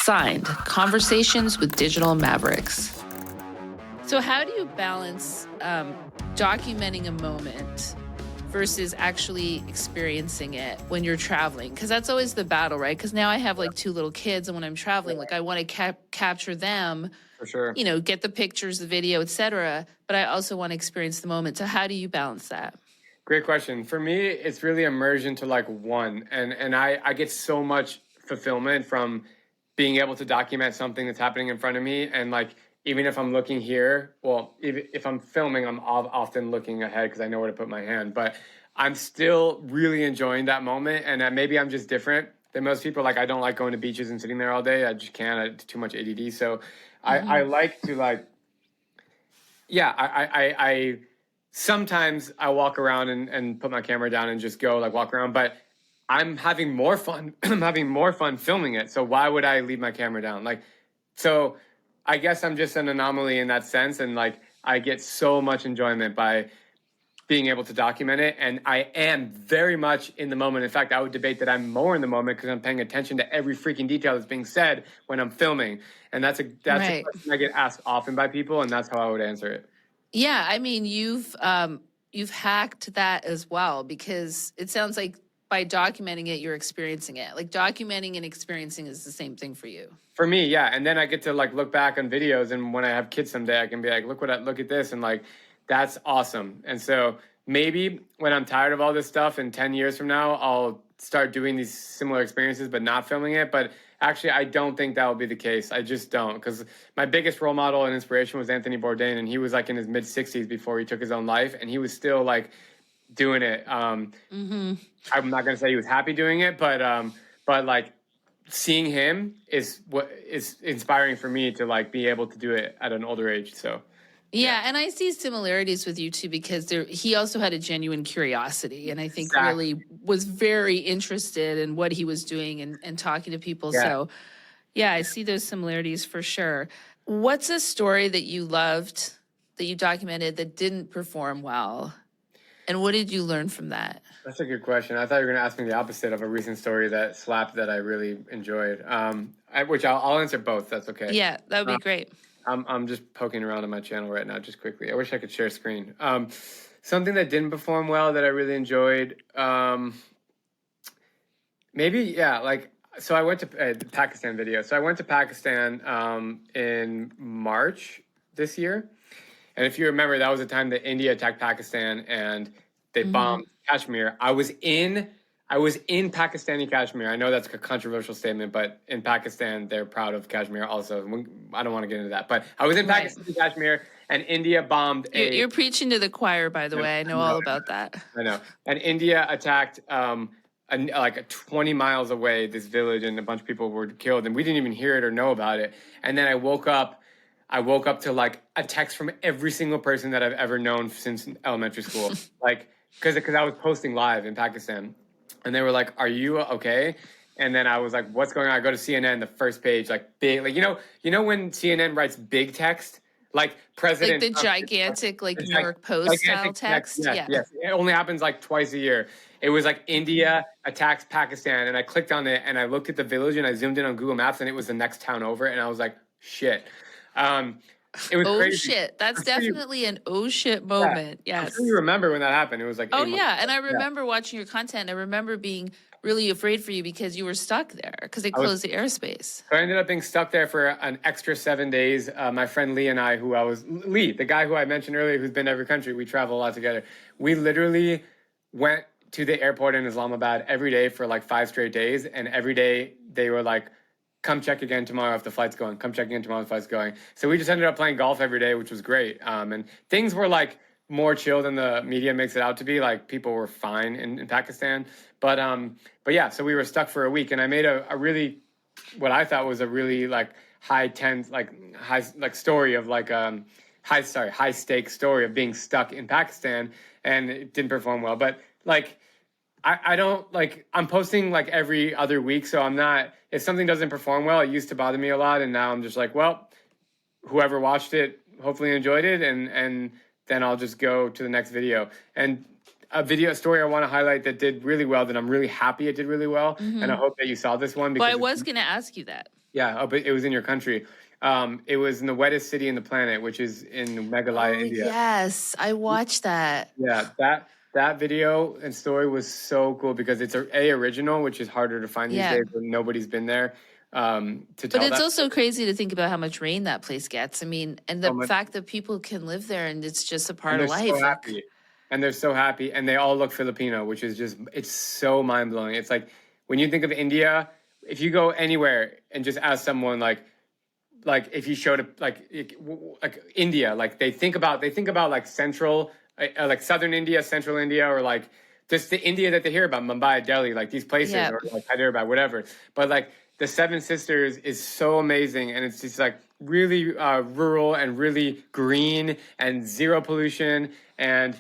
Signed, Conversations with Digital Mavericks. So how do you balance documenting a moment versus actually experiencing it when you're traveling? Because that's always the battle, right? Because now I have like 2 little kids, and when I'm traveling, like I want to capture them, for sure, you know, get the pictures, the video, etc. But I also want to experience the moment. So how do you balance that? Great question. For me, it's really immersion to like one, and I get so much fulfillment from being able to document something that's happening in front of me. And like, even if I'm looking here, well, if I'm filming, I'm often looking ahead because I know where to put my hand, but I'm still really enjoying that moment. And maybe I'm just different than most people. Like, I don't like going to beaches and sitting there all day. I just can't. I have too much ADD. So I like to like, yeah, I sometimes I walk around and put my camera down and just go like walk around, but I'm having more fun. I'm having more fun filming it. So why would I leave my camera down? Like, so I guess I'm just an anomaly in that sense. And like, I get so much enjoyment by being able to document it. And I am very much in the moment. In fact, I would debate that I'm more in the moment because I'm paying attention to every freaking detail that's being said when I'm filming. And that's a question I get asked often by people. And that's how I would answer it. Yeah. I mean, you've hacked that as well, because it sounds like by documenting it, you're experiencing it. Like, documenting and experiencing is the same thing for you. For me, yeah. And then I get to like look back on videos, and when I have kids someday, I can be like, look at this, and like, that's awesome. And so maybe when I'm tired of all this stuff in 10 years from now, I'll start doing these similar experiences, but not filming it. But actually, I don't think that will be the case. I just don't, because my biggest role model and inspiration was Anthony Bourdain, and he was like in his mid 60s before he took his own life, and he was still like doing it. I'm not going to say he was happy doing it, but like seeing him is what is inspiring for me to like be able to do it at an older age. So yeah, and I see similarities with you too, because he also had a genuine curiosity, and I think really was very interested in what he was doing and talking to people. Yeah. So yeah, I see those similarities for sure. What's a story that you loved, that you documented, that didn't perform well? And what did you learn from that? That's a good question. I thought you were going to ask me the opposite of a recent story that slapped that I really enjoyed, which I'll answer both. That's okay. Yeah, that would be great. I'm just poking around on my channel right now, just quickly. I wish I could share screen. Something that didn't perform well that I really enjoyed. Maybe, yeah, like, so I went to the Pakistan video. So I went to Pakistan in March this year. And if you remember, that was the time that India attacked Pakistan and they bombed Kashmir. I was in Pakistani Kashmir. I know that's a controversial statement, but in Pakistan, they're proud of Kashmir also. I don't want to get into that. But I was in Pakistani Kashmir, and India bombed You're preaching to the choir, by the way. I know all about that. I know. And India attacked like 20 miles away, this village, and a bunch of people were killed. And we didn't even hear it or know about it. And then I woke up to like a text from every single person that I've ever known since elementary school. Like, because I was posting live in Pakistan, and they were like, "Are you okay?" And then I was like, "What's going on?" I go to CNN, the first page, like big, like you know when CNN writes big text, like President, like the gigantic, like New York Post style text. Yes, it only happens like twice a year. It was like India attacks Pakistan, and I clicked on it, and I looked at the village, and I zoomed in on Google Maps, and it was the next town over, and I was like, "Shit." It was crazy. Shit. That's definitely an oh shit moment. Yeah. Yes. I'm sure you remember when that happened. It was like, oh yeah. And I remember watching your content. I remember being really afraid for you because you were stuck there because they closed the airspace. So I ended up being stuck there for an extra 7 days. My friend Lee and I, Lee, the guy who I mentioned earlier, who's been to every country, we travel a lot together. We literally went to the airport in Islamabad every day for like 5 straight days. And every day they were like, come check again tomorrow if the flight's going. Come check again tomorrow if the flight's going. So we just ended up playing golf every day, which was great. And things were like more chill than the media makes it out to be. Like people were fine in Pakistan. But yeah, so we were stuck for a week, and I made a really, what I thought was a really like high story of like high stakes story of being stuck in Pakistan, and it didn't perform well. But like, I don't like, I'm posting like every other week. So I'm not, if something doesn't perform well, it used to bother me a lot. And now I'm just like, well, whoever watched it, hopefully enjoyed it. And then I'll just go to the next video. And a story I want to highlight that did really well, that I'm really happy it did really well. And I hope that you saw this one. Well, I was going to ask you that. Yeah, oh, but it was in your country. It was in the wettest city in the planet, which is in Meghalaya, Oh, India. yes. I watched that. Yeah, that video and story was so cool because it's a original, which is harder to find these Yeah. days when nobody's been there to But tell it's that also story. crazy to think about how much rain that place gets. I mean, and the So much, fact that people can live there and it's just a and part they're of so life. Like, happy, and they're so happy, and they all look Filipino, which is just it's so mind blowing. It's like when you think of India, if you go anywhere and just ask someone like if you showed up like India, like they think about like central, like southern India, central India, or like just the India that they hear about, Mumbai, Delhi, like these places, yeah. or like Hyderabad, whatever. But like the Seven Sisters is so amazing, and it's just like really rural and really green and zero pollution. And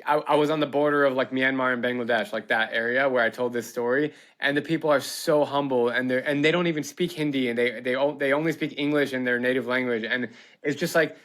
I was on the border of like Myanmar and Bangladesh, like that area where I told this story, and the people are so humble, and they don't even speak Hindi, and they only speak English in their native language, and it's just like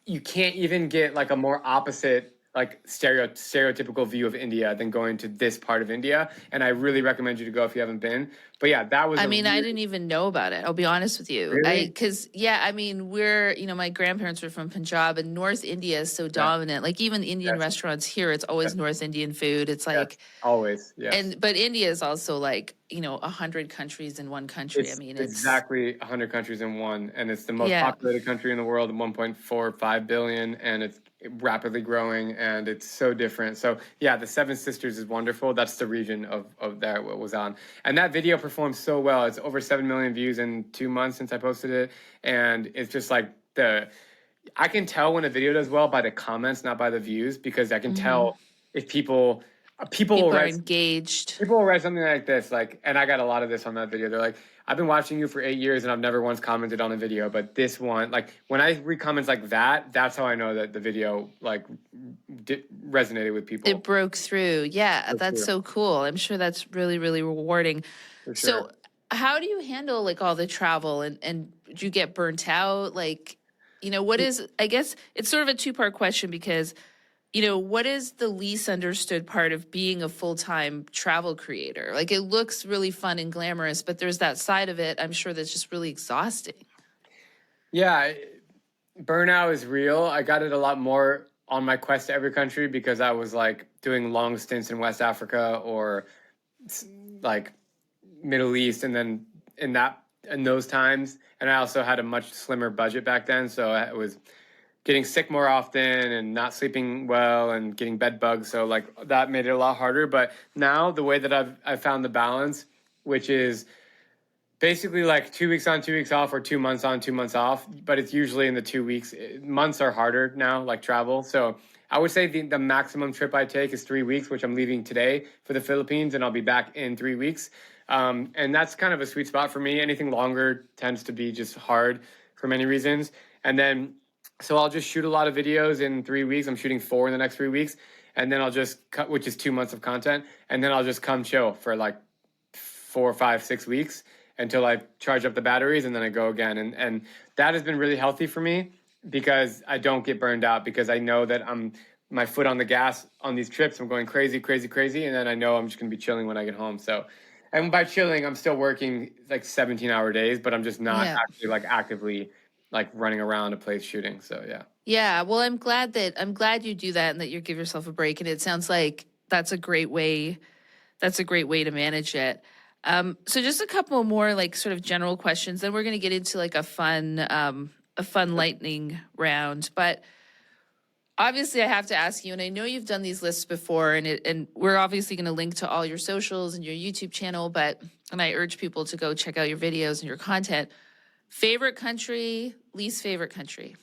you can't even get like a more opposite like stereotypical view of India than going to this part of India, and I really recommend you to go if you haven't been. But yeah, that was I a mean, I really, didn't even know about it. I'll be honest with you. really, Yeah, I mean, my grandparents were from Punjab and North India is so yeah, dominant. Like even Indian yes, restaurants here, it's always yes, North Indian food. It's yes, like, always, yes. but India is also like, 100 countries in one country. I It's mean, it's, exactly 100 countries in one, and it's the most yeah. populated country in the world, 1.45 billion, and it's rapidly growing, and it's so different. So yeah, the Seven Sisters is wonderful. That's the region of that what was on, and that video performed so well. It's over 7 million views in 2 months since I posted it, and it's just like I can tell when a video does well by the comments, not by the views, because I can Hmm. tell if people will People are write. engaged. People will write something like this, like, and I got a lot of this on that video. They're like, I've been watching you for 8 years and I've never once commented on a video, but this one, like, when I read comments like that, that's how I know that the video, like, resonated with It people. broke through. Yeah, For that's sure. so cool. I'm sure that's really, really rewarding. For sure. So, how do you handle like all the travel and do you get burnt out? Like, what is, I guess it's sort of a two-part question because, what is the least understood part of being a full-time travel creator? Like, it looks really fun and glamorous, but there's that side of it, I'm sure, that's just really exhausting. Yeah, burnout is real. I got it a lot more on my quest to every country because I was like doing long stints in West Africa or like Middle East, and then in those times, and I also had a much slimmer budget back then, so I was getting sick more often and not sleeping well and getting bed bugs. So like that made it a lot harder. But now the way that I've found the balance, which is basically like 2 weeks on, 2 weeks off, or 2 months on, 2 months off. But it's usually in the 2 weeks. Months are harder now, like travel. So I would say the maximum trip I take is 3 weeks, which I'm leaving today for the Philippines, and I'll be back in 3 weeks. And that's kind of a sweet spot for me. Anything longer tends to be just hard for many reasons. And then, so I'll just shoot a lot of videos in 3 weeks. I'm shooting 4 in the next 3 weeks. And then I'll just cut, which is 2 months of content. And then I'll just come chill for like 4, 5, 6 weeks until I charge up the batteries, and then I go again. And that has been really healthy for me because I don't get burned out, because I know that I'm my foot on the gas on these trips. I'm going crazy, crazy, crazy. And then I know I'm just going to be chilling when I get home. So, and by chilling, I'm still working like 17-hour days, but I'm just not Yeah. actually like actively like running around a place shooting. So yeah. Yeah, well, I'm glad you do that and that you give yourself a break. And it sounds like that's a great way. That's a great way to manage it. So just a couple more like sort of general questions. Then we're going to get into like a fun lightning round. But obviously, I have to ask you, and I know you've done these lists before, and we're obviously going to link to all your socials and your YouTube channel. And I urge people to go check out your videos and your content. Favorite country, least favorite country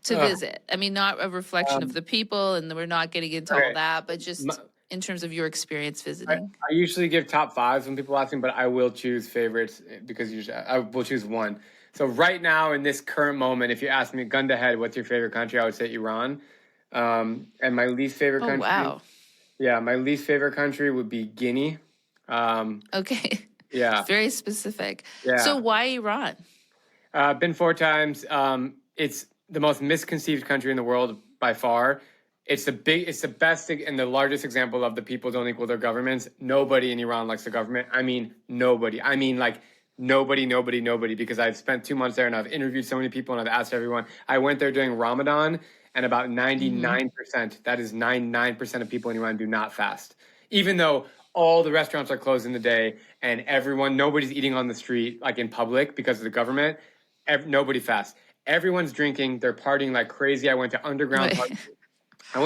to Uh, visit. I mean, not a reflection of um, the people, and we're not getting into all okay. that, but My, just in terms of your experience I, visiting. I usually give top fives when people ask me, but I will choose favorites because usually I will choose one. So right now in this current moment, if you ask me gun to head, what's your favorite country? I would say Iran. And my least favorite Oh, country, wow. yeah, my least favorite country would be Guinea. Um, Okay. yeah, Very specific. So yeah. why Iran? Been 4 times. It's the most misconceived country in the world by far. It's the best and the largest example of the people don't equal their governments. Nobody in Iran likes the government. I mean, nobody. I mean, like nobody, because I've spent 2 months there and I've interviewed so many people and I've asked everyone. I went there during Ramadan, and about 99%, that is 99% of people in Iran do not fast. Even though all the restaurants are closed in the day and nobody's eating on the street, like in public because of the government, nobody fasts. Everyone's drinking, they're partying like crazy. I went to underground parties. I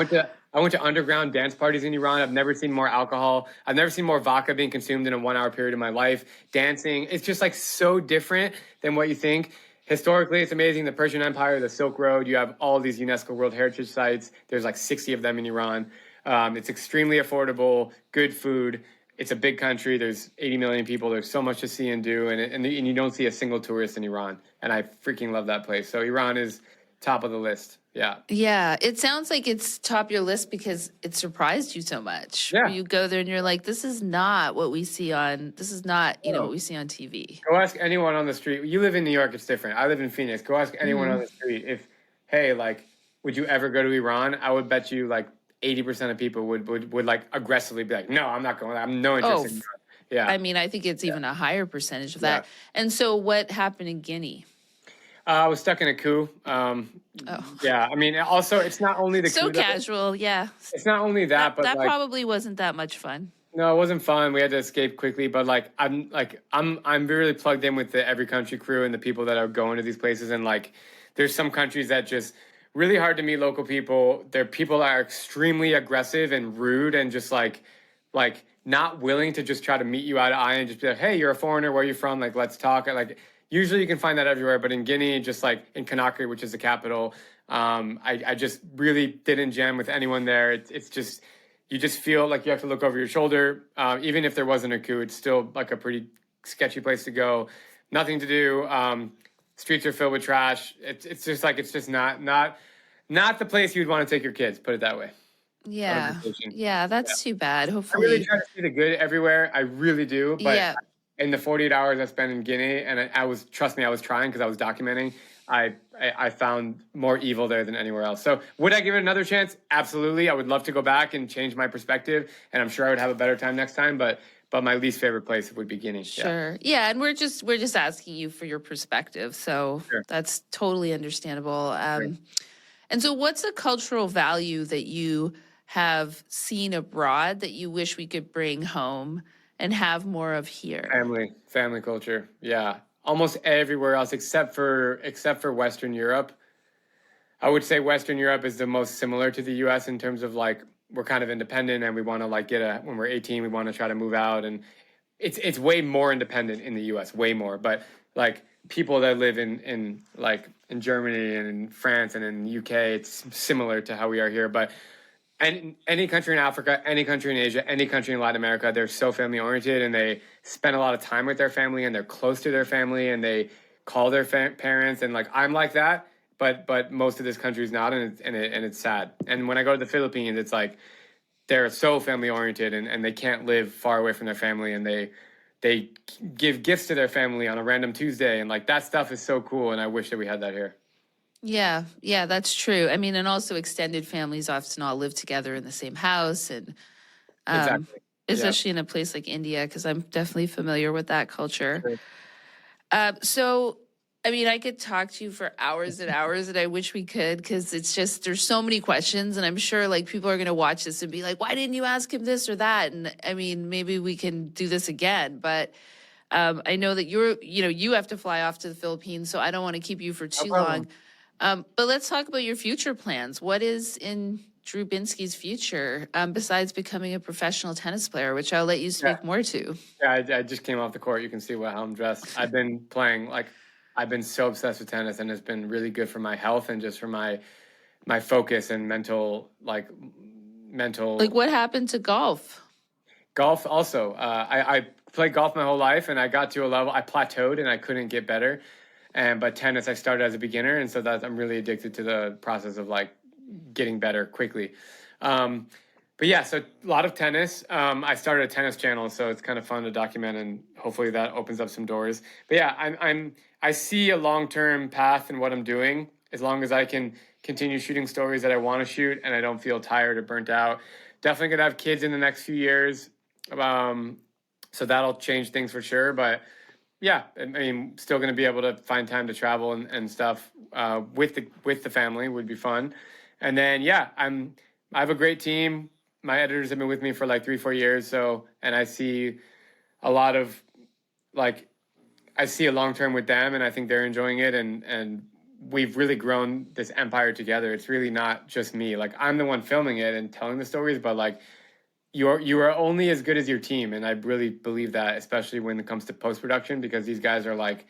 went to underground dance parties in Iran. I've never seen more alcohol. I've never seen more vodka being consumed in a 1 hour period of my life. Dancing. It's just like so different than what you think. Historically, it's amazing. The Persian Empire, the Silk Road, you have all these UNESCO World Heritage Sites. There's like 60 of them in Iran. It's extremely affordable, good food. It's a big country. There's 80 million people. There's so much to see and do. And you don't see a single tourist in Iran. And I freaking love that place. So Iran is top of the list. Yeah. Yeah. It sounds like it's top of your list because it surprised you so much. Yeah. You go there and you're like, this is not what we see on what we see on TV. Go ask anyone on the street. You live in New York, it's different. I live in Phoenix. Go ask anyone on the street if, hey, like, would you ever go to Iran? I would bet you like 80% of people would like aggressively be like, no, I'm not going. I'm no interest in Iran. Yeah. I mean, I think it's even a higher percentage of that. And so what happened in Guinea? I was stuck in a coup. Yeah, I mean, also, it's not only the so coup. Casual, yeah. It's not only that, but that like, probably wasn't that much fun. No, it wasn't fun. We had to escape quickly, but I'm really plugged in with the Every Country crew and the people that are going to these places. And like, there's some countries that just really hard to meet local people. They're people that are extremely aggressive and rude and just like not willing to just try to meet you eye to eye and just be like, hey, you're a foreigner. Where are you from? Like, let's talk. Like, usually you can find that everywhere, but in Guinea, just like in Conakry, which is the capital, I just really didn't jam with anyone there. It's just, you just feel like you have to look over your shoulder. Even if there wasn't a coup, it's still like a pretty sketchy place to go. Nothing to do. Streets are filled with trash. It's just not the place you'd want to take your kids. Put it that way. Yeah, that's too bad. Hopefully, I really try to see the good everywhere. I really do. But in the 48 hours I spent in Guinea, and I was trying because I was documenting. I found more evil there than anywhere else. So would I give it another chance? Absolutely. I would love to go back and change my perspective, and I'm sure I would have a better time next time. But my least favorite place would be Guinea. Sure. Yeah, and we're just asking you for your perspective, so that's totally understandable. And so, what's a cultural value that you have seen abroad that you wish we could bring home and have more of here? Family culture. Yeah. Almost everywhere else except for Western Europe. I would say Western Europe is the most similar to the US in terms of like, we're kind of independent and we want to like when we're 18, we want to try to move out, and it's way more independent in the US, way more. But like people that live in Germany and in France and in the UK, it's similar to how we are here. But any country in Africa, any country in Asia, any country in Latin America, they're so family oriented, and they spend a lot of time with their family, and they're close to their family, and they call their parents. And like, I'm like that, but most of this country is not, and it's sad. And when I go to the Philippines, it's like they're so family oriented, and they can't live far away from their family, and they give gifts to their family on a random Tuesday, and like that stuff is so cool, and I wish that we had that here. Yeah, that's true. I mean, and also extended families often all live together in the same house, and Exactly. especially in a place like India, because I'm definitely familiar with that culture. Sure. So, I mean, I could talk to you for hours and hours, and I wish we could, because it's just, there's so many questions, and I'm sure like people are going to watch this and be like, why didn't you ask him this or that? And I mean, maybe we can do this again, but I know that you have to fly off to the Philippines, so I don't want to keep you for too long. But let's talk about your future plans. What is in Drew Binsky's future besides becoming a professional tennis player, which I'll let you speak more to? Yeah, I just came off the court. You can see how I'm dressed. I've been playing, I've been so obsessed with tennis, and it's been really good for my health and just for my focus and mental. Like what happened to golf? Golf also. I played golf my whole life, and I got to a level, I plateaued and I couldn't get better. But tennis, I started as a beginner, and so I'm really addicted to the process of like getting better quickly. But yeah, so a lot of tennis. I started a tennis channel, so it's kind of fun to document, and hopefully that opens up some doors. But yeah, I see a long-term path in what I'm doing, as long as I can continue shooting stories that I want to shoot, and I don't feel tired or burnt out. Definitely gonna have kids in the next few years, so that'll change things for sure. But yeah, I mean, still going to be able to find time to travel and stuff with the family would be fun. And then yeah, I have a great team. My editors have been with me for like 3-4 years, so and I see a lot of like I see a long term with them, and I think they're enjoying it, and we've really grown this empire together. It's really not just me. Like I'm the one filming it and telling the stories, but like you are only as good as your team, and I really believe that, especially when it comes to post production, because these guys are like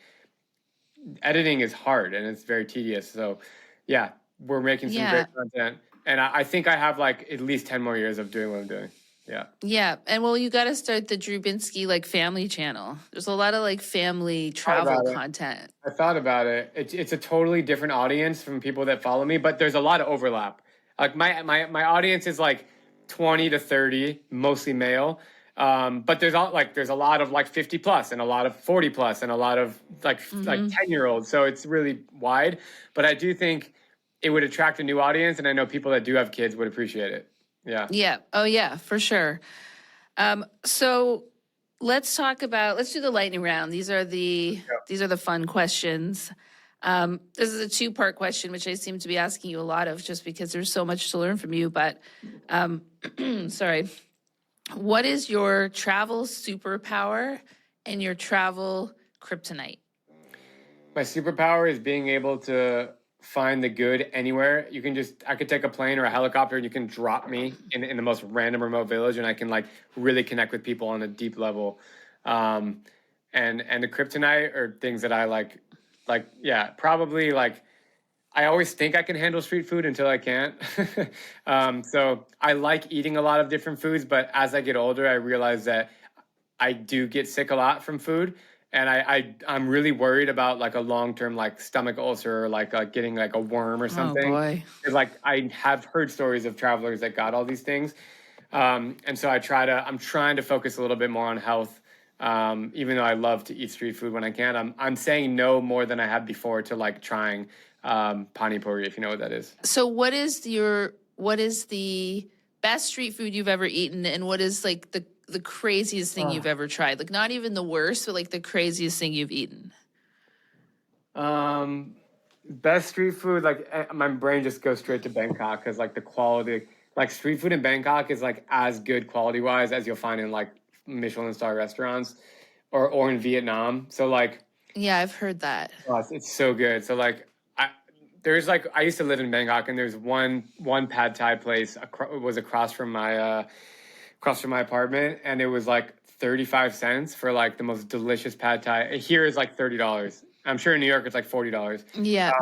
editing is hard and it's very tedious. So yeah, we're making some Yeah. great content, and I think I have like at least 10 more years of doing what I'm doing. Yeah. Yeah. And well, you got to start the Drew Binsky like family channel. There's a lot of like family travel content. I thought about it. It's a totally different audience from people that follow me, but there's a lot of overlap. Like my audience is like 20 to 30, mostly male. But there's a lot of like 50 plus and a lot of 40 plus and a lot of like 10-year-olds. So it's really wide. But I do think it would attract a new audience, and I know people that do have kids would appreciate it. Yeah. Yeah. Oh yeah, for sure. So let's do the lightning round. These are the fun questions. This is a two-part question, which I seem to be asking you a lot of just because there's so much to learn from you. But sorry. What is your travel superpower and your travel kryptonite? My superpower is being able to find the good anywhere. I could take a plane or a helicopter and you can drop me in the most random remote village, and I can like really connect with people on a deep level. And the kryptonite are things that I yeah, probably like I always think I can handle street food until I can't. So I like eating a lot of different foods, but as I get older, I realize that I do get sick a lot from food. And I'm really worried about like a long-term like stomach ulcer or like getting like a worm or something. Oh boy. Like I have heard stories of travelers that got all these things. And so I'm trying to focus a little bit more on health. Even though I love to eat street food when I can, I'm saying no more than I have before to like trying pani puri, if you know what that is. So what is the best street food you've ever eaten, and what is like the craziest thing you've ever tried? Like not even the worst, but like the craziest thing you've eaten. Best street food, like my brain just goes straight to Bangkok because like the quality, like street food in Bangkok is like as good quality wise as you'll find in like Michelin star restaurants or in Vietnam. So like, yeah, I've heard that. It's so good. So like I used to live in Bangkok, and there's one pad thai place was across from my apartment, and it was like 35 cents for like the most delicious pad thai. Here is like $30. I'm sure in New York it's like $40. Yeah.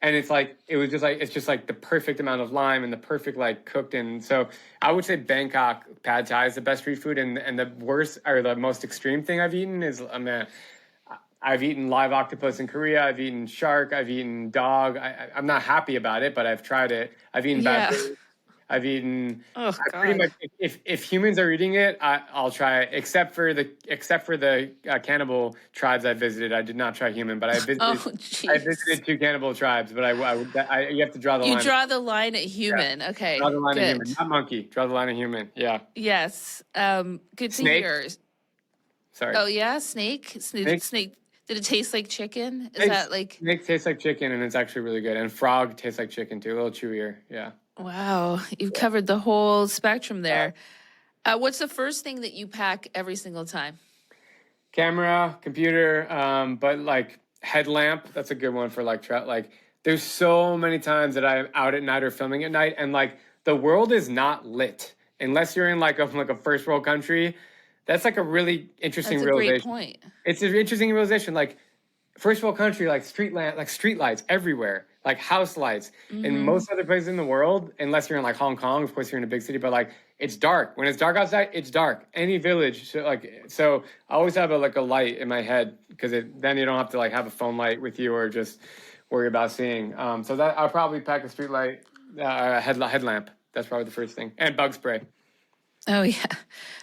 And it's just like the perfect amount of lime and the perfect like cooked in. So I would say Bangkok pad thai is the best street food, and the worst or the most extreme thing I've eaten is I've eaten live octopus in Korea. I've eaten shark. I've eaten dog. I'm not happy about it, but I've tried it. I've eaten bad food. I've eaten. Oh God. Pretty much, if humans are eating it, I'll try it. Except for the cannibal tribes I visited, I did not try human. But I visited 2 cannibal tribes. But you have to draw the line. You draw the line at human. Yeah. Okay. Draw the line at human, not monkey. Draw the line at human. Yeah. Yes. Good to hear. Sorry. Oh yeah, snake. Did it taste like chicken? Snake tastes like chicken, and it's actually really good. And frog tastes like chicken too, a little chewier. Yeah. Wow, you've covered the whole spectrum there. What's the first thing that you pack every single time? Camera, computer, but like headlamp. That's a good one for like there's so many times that I'm out at night or filming at night, and like the world is not lit unless you're in like a first world country. That's like a really interesting realization. That's a great point. It's an interesting realization. Like first world country, like street lights everywhere, like house lights. In most other places in the world, unless you're in like Hong Kong, of course you're in a big city, but like it's dark. When it's dark outside, it's dark. Any village, so I always have a light in my head because then you don't have to like have a phone light with you or just worry about seeing. So that I'll probably pack a street light, headlamp. That's probably the first thing, and bug spray. Oh yeah,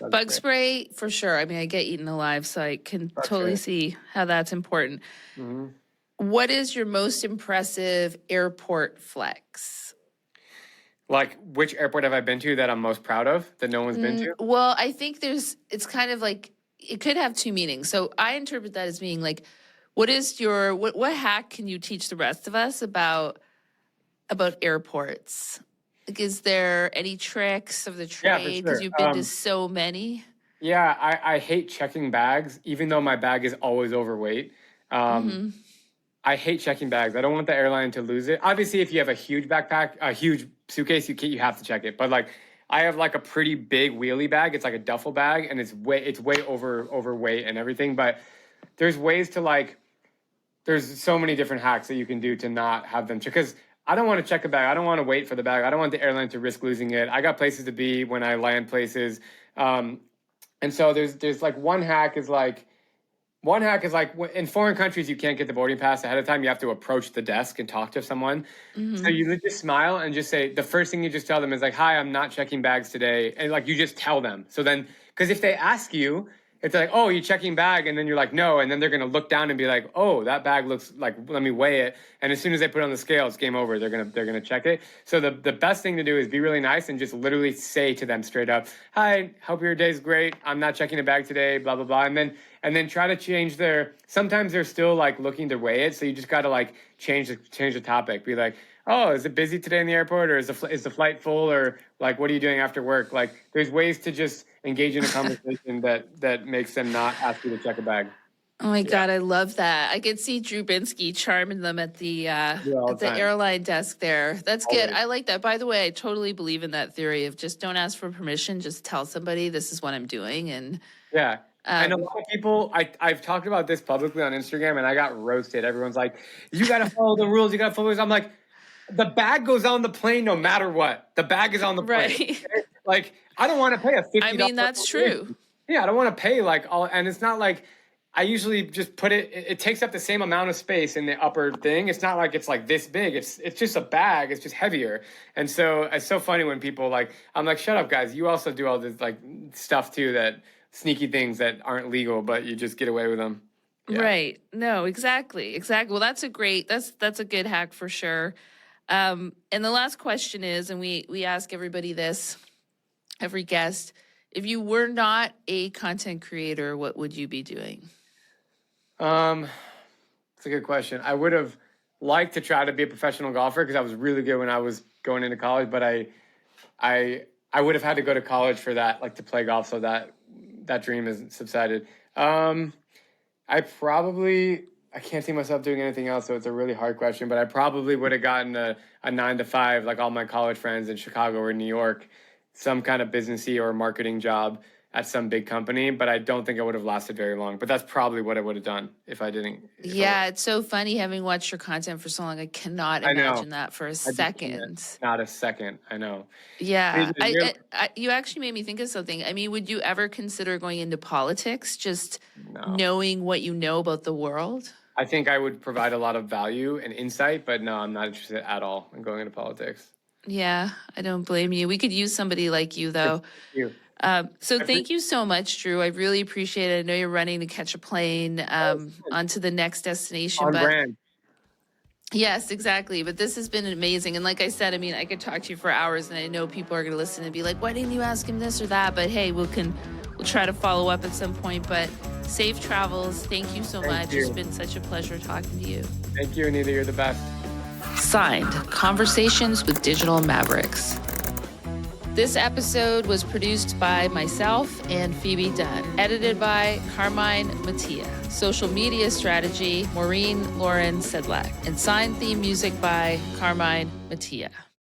bug spray for sure. I mean, I get eaten alive, so I can totally see how that's important. Mm-hmm. What is your most impressive airport flex? Like, which airport have I been to that I'm most proud of that no one's been to? Well, I think it's kind of like it could have two meanings. So I interpret that as being like, what hack can you teach the rest of us about airports? Like, is there any tricks of the Yeah, for trade? sure. Because you've been to so many. Yeah, I hate checking bags, even though my bag is always overweight. Hmm. I hate checking bags. I don't want the airline to lose it. Obviously, if you have a huge backpack, a huge suitcase, you have to check it. But like, I have like a pretty big wheelie bag. It's like a duffel bag, and it's way overweight and everything. But there's ways to like, there's so many different hacks that you can do to not have them check. Because I don't want to check a bag. I don't want to wait for the bag. I don't want the airline to risk losing it. I got places to be when I land places. And so there's like one hack is like in foreign countries, you can't get the boarding pass ahead of time. You have to approach the desk and talk to someone. So you just smile and just say, the first thing you just tell them is like, hi, I'm not checking bags today. And like, you just tell them. So then, because if they ask you, it's like, oh, you checking bag? And then you're like, no. And then they're going to look down and be like, oh, that bag looks like, let me weigh it. And as soon as they put it on the scale, it's game over. They're going to check it. So the best thing to do is be really nice and just literally say to them straight up, hi, hope your day's great. I'm not checking a bag today, blah, blah, blah. And then try to change sometimes they're still like looking to weigh it. So you just got to like change the topic. Be like, oh, is it busy today in the airport, or is the flight full, or like, what are you doing after work? Like, there's ways to just engage in a conversation that makes them not ask you to check a bag. Oh my God, I love that. I could see Drew Binsky charming them at the airline desk there. That's good. I like that. By the way, I totally believe in that theory of just don't ask for permission, just tell somebody this is what I'm doing. And yeah. I know a lot of people, I've talked about this publicly on Instagram, and I got roasted. Everyone's like, you got to follow the rules. You got to follow this. I'm like, the bag goes on the plane no matter what. The bag is on the plane. Right. Like, I don't want to pay a $50. I mean, that's true. Yeah, I don't want to pay like all, and it's not like, I usually just put it takes up the same amount of space in the upper thing. It's not like it's like this big. It's just a bag. It's just heavier. And so it's so funny when people like, I'm like, shut up, guys. You also do all this like stuff too, that sneaky things that aren't legal, but you just get away with them. Yeah. Right. No, exactly. Well, that's a good hack for sure. And the last question is, and we ask everybody this, every guest, if you were not a content creator, what would you be doing? It's a good question. I would have liked to try to be a professional golfer because I was really good when I was going into college, but I would have had to go to college for that, like to play golf. So that dream has subsided. I can't see myself doing anything else, so it's a really hard question, but I probably would have gotten a 9-to-5, like all my college friends in Chicago or New York, some kind of businessy or marketing job at some big company, but I don't think I would have lasted very long. But that's probably what I would have done if I didn't. It's so funny having watched your content for so long. I cannot imagine that for a second. Not a second. I know. Yeah. You actually made me think of something. I mean, would you ever consider going into politics, just knowing what you know about the world? I think I would provide a lot of value and insight, but no, I'm not interested at all in going into politics. Yeah, I don't blame you. We could use somebody like you, though. Thank you. So thank you so much, Drew. I really appreciate it. I know you're running to catch a plane on to the next destination. On brand. Yes, exactly. But this has been amazing. And like I said, I mean, I could talk to you for hours, and I know people are going to listen and be like, why didn't you ask him this or that? But hey, we'll try to follow up at some point. But safe travels. Thank you so much. It's been such a pleasure talking to you. Thank you, Anita. You're the best. Signed, Conversations with Digital Mavericks. This episode was produced by myself and Phoebe Dunn, edited by Carmine Mattia, social media strategy, Maureen Lauren Sedlak, and signed theme music by Carmine Mattia.